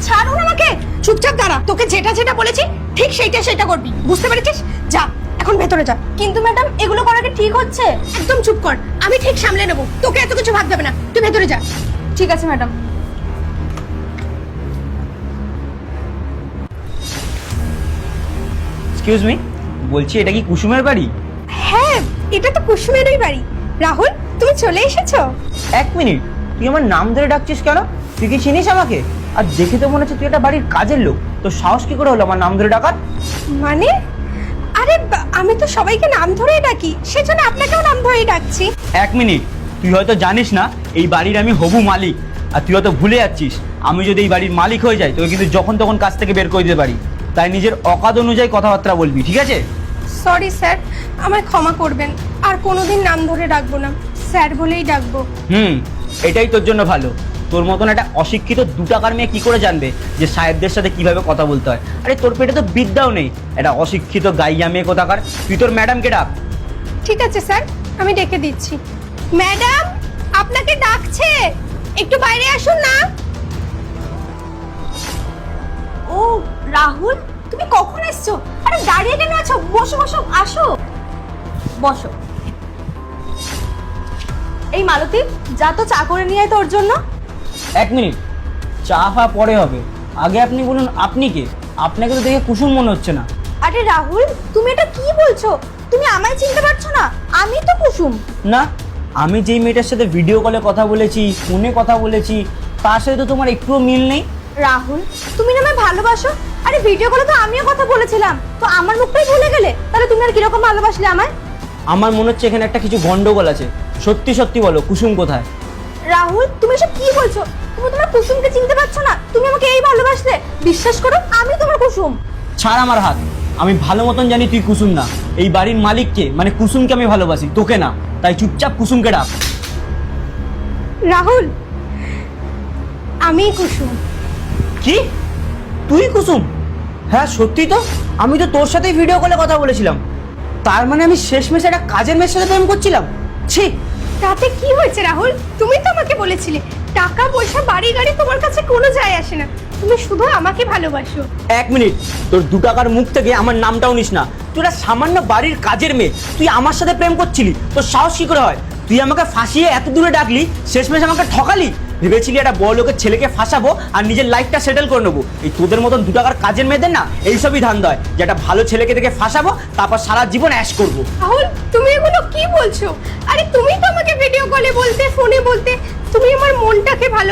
ছাড়ুন আমাকে। চুপচাপ দাঁড়া, তোকে যেটা যেটা বলেছি ঠিক সেইটা করবি, বুঝতে পেরেছিস? যা এখন ভেতরে যা। কিন্তু ম্যাডাম এগুলো করা কি ঠিক হচ্ছে? একদম চুপ কর, আমি ঠিক সামলে নেবো, তোকে এত কিছু ভাবতে হবে না, তুই ভেতরে যা। ঠিক আছে ম্যাডাম। এক্সকিউজ মি, বলছি এটা কি কুসুমের বাড়ি? হ্যাঁ, এটা তো কুসুমেরই বাড়ি। রাহুল, তুমি চলে এসেছো? এক মিনিট, তুই আমার নাম ধরে ডাকছিস কেন? তুই কি চিনিস আমাকে? আর দেখে তো মনে হচ্ছে তুই একটা বাড়ির কাজের লোক। তোর সাহস কি করে হলো আমার নাম ধরে ডাকার? মানে আরে আমি তো সবাইকে নাম ধরেই ডাকি, সেজন্য আপনাকেও নাম ধরেই ডাকছি। এক মিনিট, তুই হয়তো জানিস না এই বাড়ির আমি হবু মালিক। আর তুই হয়তো ভুলে যাচ্ছিস আমি যদি এই বাড়ির মালিক হয়ে যাই তোকে কিন্তু যখন তখন কাজ থেকে বের করে দিতে পারি। তাই নিজের অকাদ অনুযায়ী কথাবার্তা বলবি, ঠিক আছে? সরি স্যার, আমায় ক্ষমা করবেন, আর কোনোদিন নাম ধরে ডাকবো না, স্যার বলেই ডাকবো। এটাই তোর জন্য ভালো। তোর মতন একটা অশিক্ষিত 2 টাকার মেয়ে কি করে জানবে যে সাহেবদের সাথে কিভাবে কথা বলতে হয়? আরে তোর পেটে তো বিদ্যাও নেই, একটা অশিক্ষিত গাইয়া মেয়ে কোথাকার। তুই তোর ম্যাডামকে ডাক। ঠিক আছে স্যার, আমি ডেকে দিচ্ছি। ম্যাডাম, আপনাকে ডাকছে, একটু বাইরে আসুন না। ও রাহুল, তুমি কখন এসছো? আরে দাঁড়িয়ে কেন আছো? বসো বসো, আসো বসো। এই মালতী, যা তো চা করে নিয়ে আয় তোর জন্য। এক মিনিট, চা ফা পরে হবে, আগে আপনি বলুন আপনি কে? আপনাকে তো দেখে কুসুম মনে হচ্ছে না। আরে রাহুল, তুমি এটা কি বলছো? তুমি আমায় চিনতে পারছো না? আমি তো কুসুম। না, আমি যেই মেয়েটার সাথে ভিডিও কলে কথা বলেছি, ফোনে কথা বলেছি, তার সাথে তো তোমার একটুও মিল নেই। রাহুল, তুমি না আমায় ভালোবাসো? আরে ভিডিও কলে তো আমিও কথা বলেছিলাম, তো আমার মুখটাই ভুলে গেলে? তাহলে তুমি আর কিরকম ভালোবাসলে আমায়? আমার মনে হচ্ছে এখানে একটা কিছু গন্ডগোল আছে। সত্যি সত্যি বলো, কুসুম কোথায়? রাহুল, তুমি এসব কি বলছো? তুমি তোমার কুসুমকে চিনতে পারছো না? তুমি আমাকে এই ভালোবাসলে? বিশ্বাস করো, আমি তোমার কুসুম। ছাড় আমার হাত। আমি ভালো মতন জানি তুই কুসুম না। এই বাড়ির মালিককে মানে কুসুমকে আমি ভালোবাসি, তোকে না। তাই চুপচাপ কুসুমকে ডাক। রাহুল, আমি কুসুম। কি? তুই কুসুম? হ্যাঁ সত্যি তো, আমি তো তোর সাথেই ভিডিও কলে কথা বলেছিলাম। তার মানে আমি শেষমেশ একটা কাজের মেয়ের সাথে প্রেম করছিলাম? ছি! তাতে কি হয়েছে রাহুল? তুমি তো আমাকে বলেছিলে টাকা পয়সা বাড়ি গাড়ি তোমার কাছে কোনো যায় আসে না, তুমি শুধু আমাকে ভালোবাসো। এক মিনিট, তোর 2 টাকার মুখ থেকে আমার নামটাও নিস না। তুই একটা সামান্য বাড়ির কাজের মেয়ে, তুই আমার সাথে প্রেম করছিলি? তোর সাহস কি করে হয়? তুই আমাকে ফাঁসিয়ে এত দূরে ডাকলি, শেষমেশ আমাকে ঠকালি। ভেবেছিলি একটা বড় লোকের ছেলেকে ফাঁসাবো আর নিজের লাইফটা সেটেল করে নেবো। এই তোদের মতন 2 টাকার কাজের মেয়েদের না এইসবই ধান্দা হয়, যে একটা ভালো ছেলেকে দেখে ফাঁসাবো, তারপর সারা জীবন অ্যাশ করবো। রাহুল, তুমি এগুলো কি বলছো? আরে তুমি তো আমাকে ভিডিও কলে বলতে, ফোনে বলতে তুমি আমার মনটাকে ভালো